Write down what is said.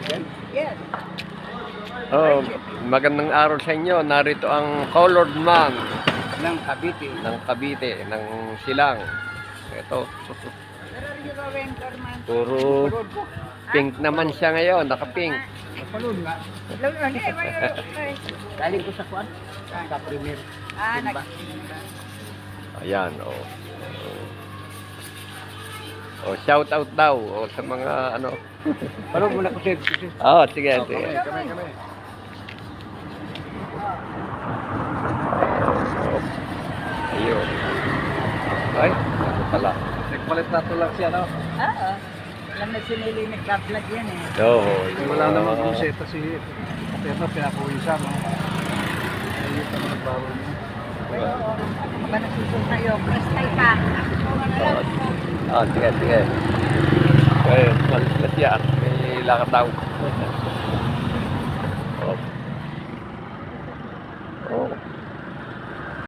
Yes. Oh, magandang araw sa inyo. Narito ang colored man Ng Cavite. ng Cavite, ng Silang. Ito, Where are you going, Carman? puro Palun po. pink naman siya ngayon, naka-pink. Palun nga. Lulun, eh, where are you? Galing ko sa kwan. Sa premier. Ah, Simba. Ayan, oh. Oh, shout out daw oh, sa mga ano. Palun muna ko sir. Oh, sige, sige. Kami. Ayun. Ay, ano pala. Nagpalit na to lang siya, no? Oo. Alam na sinili ni Kaplag yan eh. Oo. Wala naman kung seta si Pero pinapuwisan, no? Ayun pa nagbago niya. Pero ako ba nagsusun sa'yo? Prestay ka. Oh, sige, sige. Okay, malis na siya. May lakad daw. Oh. Oh.